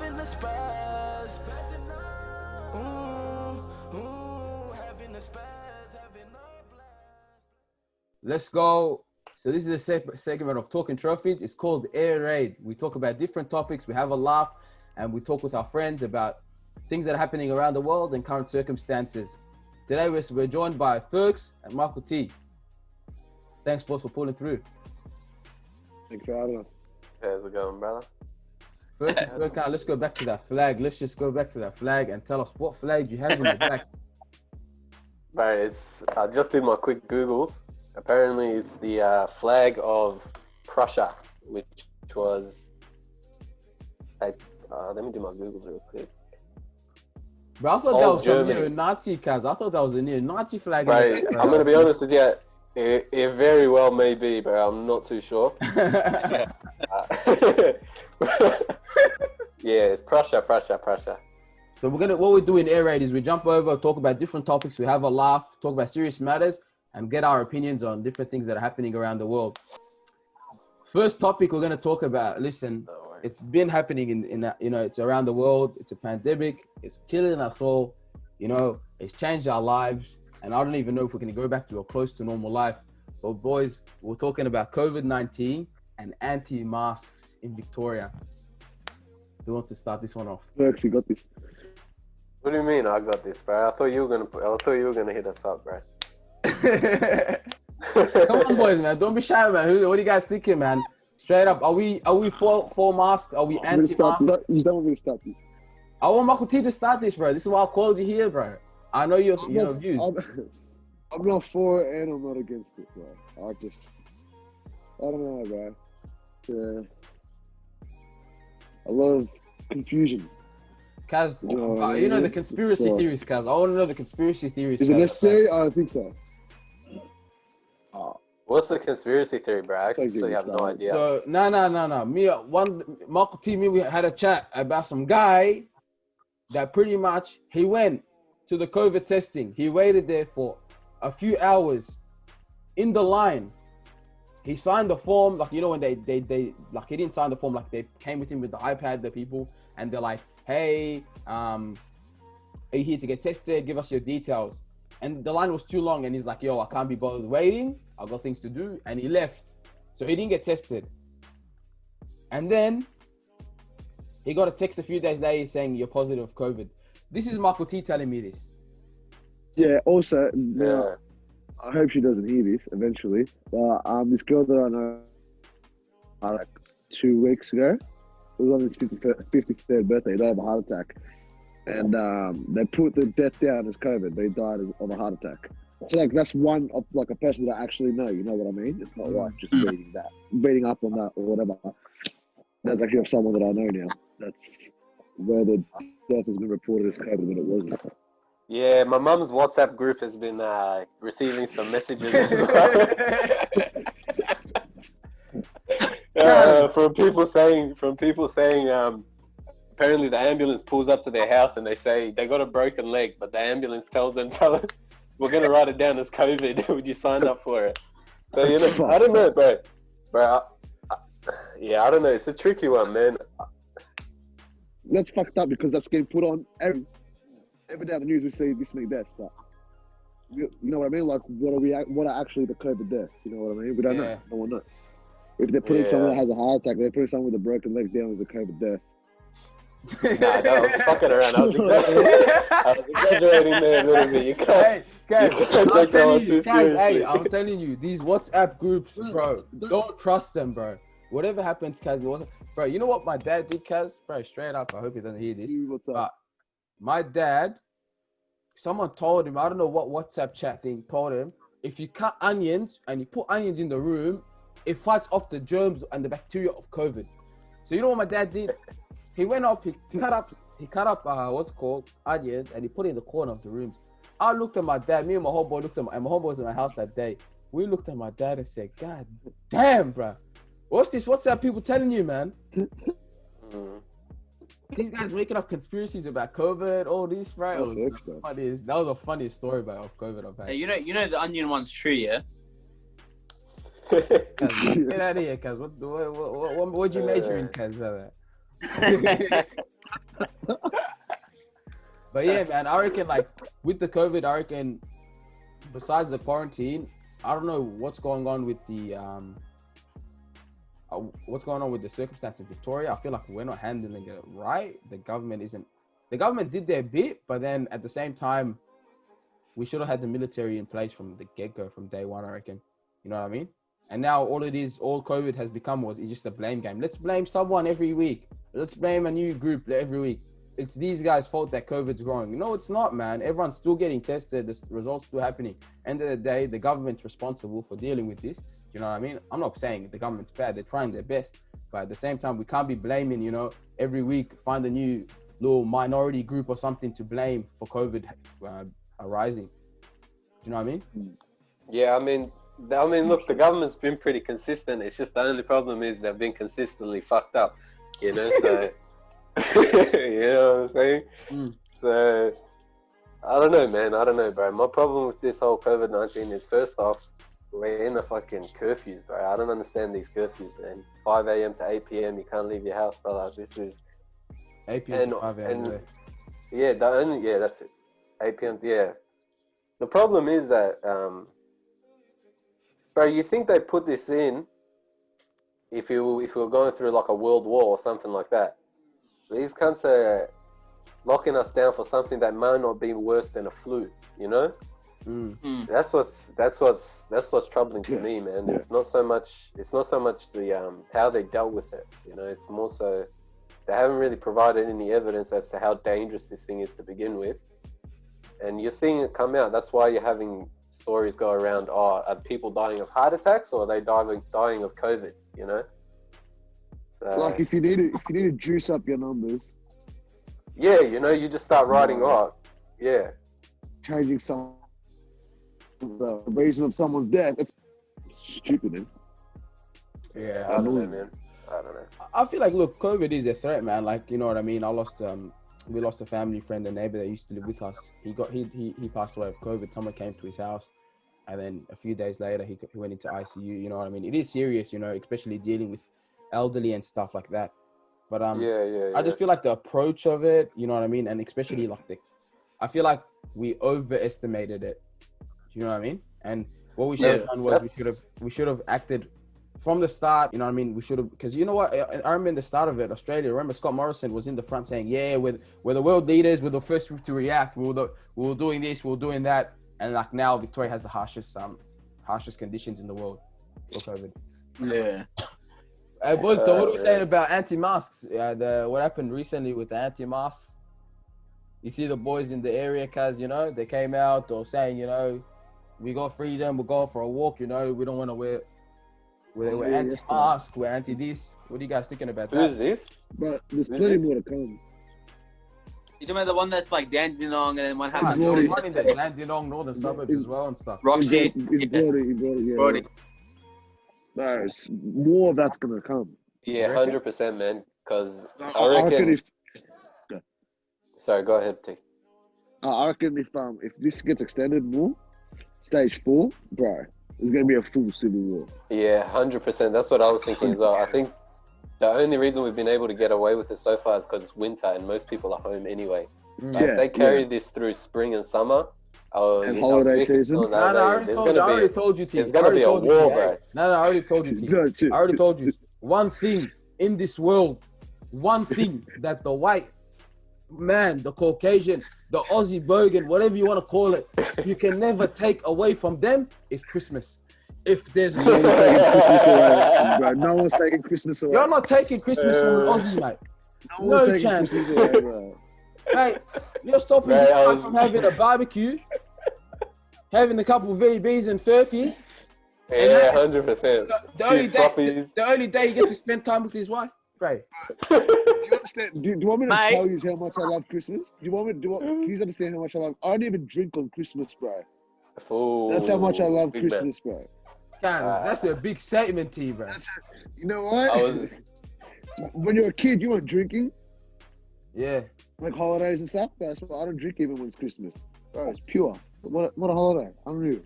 having a spaz. Having a spaz, having a blast. Let's go. So this is a segment of Talking Trophies. It's called AirRaid. We talk about different topics, we have a laugh, and we talk with our friends about things that are happening around the world and current circumstances. Today we're joined by Furks and Michael T. Thanks, boss, for pulling through. Thanks for having us. How's it going, brother? First, let's go back to that flag. Let's just go back to that flag and tell us what flag you have in the back. Right, I just did my quick Googles. Apparently, it's the flag of Prussia, which was. Let me do my Googles real quick. But I thought that was a neo-Nazi, Kaz. I thought that was a neo-Nazi flag. Right, I'm gonna be honest with you. It very well may be, but I'm not too sure. Yeah, it's Prussia. So what we do in AirRaid is we jump over, talk about different topics, we have a laugh, talk about serious matters, and get our opinions on different things that are happening around the world. First topic we're going to talk about, listen, it's been happening in it's around the world. It's a pandemic. It's killing us all. It's changed our lives. And I don't even know if we're going to go back to a close to normal life. But boys, we're talking about COVID-19 and anti-masks in Victoria. Who wants to start this one off? We actually got this. What do you mean I got this, bro? I thought you were gonna hit us up, bro. Come on, boys, man. Don't be shy, man. What are you guys thinking, man? Straight up, are we for masks? Are we anti-masks? You don't want me to start this. I want Michael T to start this, bro. This is why I called you here, bro. I know your views. I'm not for it and I'm not against it, bro. I don't know, bro. A lot of confusion. Kaz, the conspiracy theories, Kaz. I want to know the conspiracy theories. Is it necessary? I don't think so. What's the conspiracy theory, bro? I actually have no idea. So, no. Michael T, we had a chat about some guy that pretty much, he went to the COVID testing. He waited there for a few hours in the line. He signed the form, like, when they like, he didn't sign the form, like, they came with him with the iPad, the people, and they're like, hey, are you here to get tested? Give us your details. And the line was too long, and he's like, yo, I can't be bothered waiting. I've got things to do. And he left. So he didn't get tested. And then he got a text a few days later saying you're positive of COVID. This is Michael T telling me this. Yeah, also, now, I hope she doesn't hear this eventually, but this girl that I know, like 2 weeks ago, it was on his 53rd birthday, he died of a heart attack. And they put the death down as COVID, but he died of a heart attack. So like that's one of like a person that I actually know, you know what I mean? It's not like just reading up on that or whatever. That's actually of someone that I know now. That's where the death has been reported as COVID when it wasn't. Yeah, my mum's WhatsApp group has been receiving some messages from people saying apparently the ambulance pulls up to their house and they say they got a broken leg, but the ambulance tells them, we're gonna write it down as COVID. Would you sign up for it? So I don't know, bro. I don't know. It's a tricky one, man. That's fucked up because that's getting put on every day on the news. We see this many deaths, but you know what I mean? Like, what are actually the COVID deaths? You know what I mean? We don't know. No one knows. If they're putting someone that has a heart attack, they're putting someone with a broken leg down as a COVID death. Nah, I was fucking around. I was exaggerating there a little bit. You can't. I'm telling you, these WhatsApp groups, bro, don't trust them, bro. Whatever happens, Kaz, bro, you know what my dad did, Kaz? Bro, straight up, I hope he doesn't hear this. But my dad, someone told him, I don't know what WhatsApp chat thing told him, if you cut onions and you put onions in the room, it fights off the germs and the bacteria of COVID. So you know what my dad did? He went up, he cut up onions, and he put it in the corner of the rooms. I looked at my dad, me and my homeboy looked at my homeboy was in my house that day. We looked at my dad and said, God damn, bro. What's this? What's that people telling you, man? These guys making up conspiracies about COVID, all this, right? That was a funny story about COVID I've had. Hey, you know the onion one's true, yeah? Kaz, get out of here, Kaz. What'd you major in, Kaz? But yeah, man, I reckon like with the COVID, I reckon besides the quarantine, I don't know what's going on with the circumstance in Victoria. I feel like we're not handling it right. The government did their bit, but then at the same time, we should have had the military in place from the get-go, from day one, I reckon. You know what I mean? And now all COVID has become is just a blame game. Let's blame someone every week. Let's blame a new group every week. It's these guys' fault that COVID's growing. No, it's not, man. Everyone's still getting tested. The results still happening. End of the day, the government's responsible for dealing with this. You know what I mean? I'm not saying the government's bad. They're trying their best. But at the same time, we can't be blaming, every week, find a new little minority group or something to blame for COVID arising. Do you know what I mean? Yeah, I mean, look, the government's been pretty consistent. It's just the only problem is they've been consistently fucked up, so, you know what I'm saying? So, I don't know, man. I don't know, bro. My problem with this whole COVID-19 is, first off, we're in a fucking curfews, bro. I don't understand these curfews, man. 5 a.m. to 8 p.m. You can't leave your house, brother. This is 8 p.m. to 5 a.m. That's it. 8 p.m. Yeah. The problem is that, bro, you think they put this in if you were going through like a world war or something like that. These cunts are locking us down for something that might not be worse than a flu, you know? That's what's troubling to me, man. It's not so much the how they dealt with it, it's more so they haven't really provided any evidence as to how dangerous this thing is to begin with. And you're seeing it come out. That's why you're having stories go around, are people dying of heart attacks or are they dying of COVID, So, like if you need to juice up your numbers. Yeah, you just start writing changing the reason of someone's death. It's stupid, man. Yeah, I don't know, man. I don't know. I feel like, look, COVID is a threat, man. Like, you know what I mean? We lost a family friend, a neighbor that used to live with us. He passed away of COVID. Someone came to his house, and then a few days later, he went into ICU. You know what I mean? It is serious, especially dealing with elderly and stuff like that. But I just feel like the approach of it, you know what I mean, and especially like I feel like we overestimated it. Do you know what I mean? And what we should have done was we should have acted from the start. You know what I mean? We should have, because you know what? I remember in the start of it, Australia. Remember Scott Morrison was in the front saying, "Yeah, we're the world leaders. We're the first group to react. We were doing this. We were doing that." And like now, Victoria has the harshest conditions in the world for COVID. Yeah. Boys, so what are we saying about anti-masks? What happened recently with the anti-masks? You see the boys in the area, cause they came out or saying, we got freedom, we're going for a walk, we don't want to wear. We're anti-mask, we're anti-this. What are you guys thinking about that? Who is this? But there's plenty more to come. You talking about the one that's like Dandenong and then one happened There's to one in the Dandenong northern suburbs as well and stuff. Roxy. Yeah. No, more of that's gonna come. Yeah, 100%, man. Because I reckon. Sorry, go ahead, T. I reckon if this gets extended more, stage 4, bro, there's gonna be a full civil war. Yeah, 100%. That's what I was thinking as well. I think the only reason we've been able to get away with it so far is because it's winter and most people are home anyway. If they carry this through spring and summer, and holiday season. I already told you, T. There's gonna be a war, bro. No, I already told you, T. I already told you. One thing in this world, one thing that the white man, the Caucasian, the Aussie Bogan, whatever you want to call it, you can never take away from them is Christmas. If there's no one's taking Christmas away, bro. No one's taking Christmas away. You're not taking Christmas from an Aussie, mate. No chance. Christmas away, bro. Mate, you're stopping me from having a barbecue, having a couple of VBs and Furfies. Yeah, 100%. The only day he gets to spend time with his wife. Great. Do you understand? Do you want me to tell you how much I love Christmas? Can you understand how much I love? I don't even drink on Christmas, bro. Oh, that's how much I love Christmas, bro. God, that's a big statement to you, bro. You know what? When you're a kid, you weren't drinking. Yeah. Like holidays and stuff. That's why I don't drink even when it's Christmas. Bro, it's pure. What a holiday. Unreal.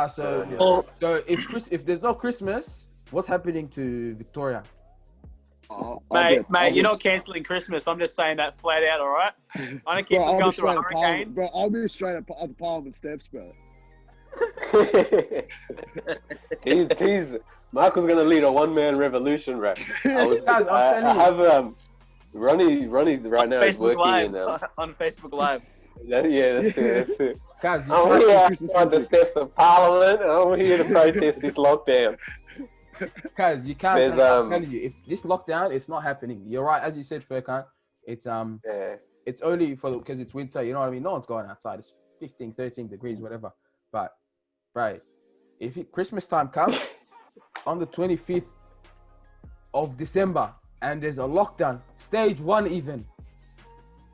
So if there's no Christmas, what's happening to Victoria? Mate, you're not cancelling Christmas. I'm just saying that flat out, all right? I don't keep going through a hurricane. Bro, I'll be straight up the Parliament steps, bro. Michael's gonna lead a one-man revolution, bro. I have Ronnie right now is working Live, in on Facebook Live. That's it. Guys, I'm here on the steps of Parliament. I'm here to protest this lockdown. Guys, you can't. I'm telling you, if this lockdown, it's not happening. You're right, as you said, Furkan. It's it's only because it's winter. You know what I mean? No one's going outside. It's 15, 13 degrees, whatever. But right, if Christmas time comes on the 25th of December and there's a lockdown, stage 1 even,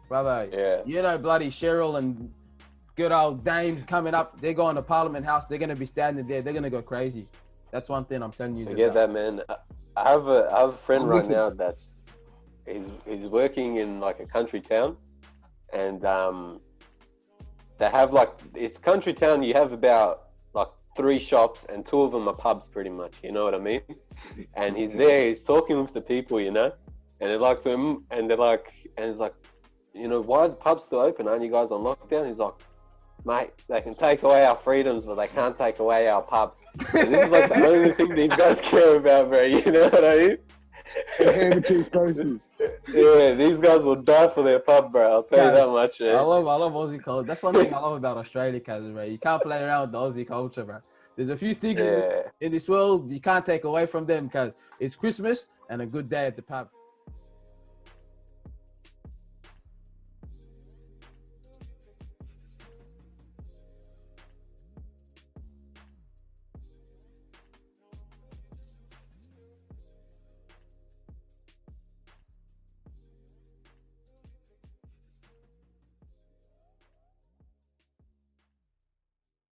brother. You know, bloody Cheryl and good old dames coming up. They're going to Parliament House. They're gonna be standing there. They're gonna go crazy. That's one thing I'm telling you. Forget that, man. I have a friend right now he's working in like a country town, and they have like, it's country town. You have about like 3 shops, and 2 of them are pubs, pretty much. You know what I mean? And he's there. He's talking with the people, you know, and they're like to him, and he's like, you know, why are the pubs still open? Aren't you guys on lockdown? He's like, mate, they can take away our freedoms, but they can't take away our pub. And this is like the only thing these guys care about, bro. You know what I mean? Ham and cheese toasters. Yeah, these guys will die for their pub, bro. I'll tell you that much, man. I love Aussie culture. That's one thing I love about Australia, cuz, bro. You can't play around with the Aussie culture, bro. There's a few things in this world you can't take away from them, cuz it's Christmas and a good day at the pub.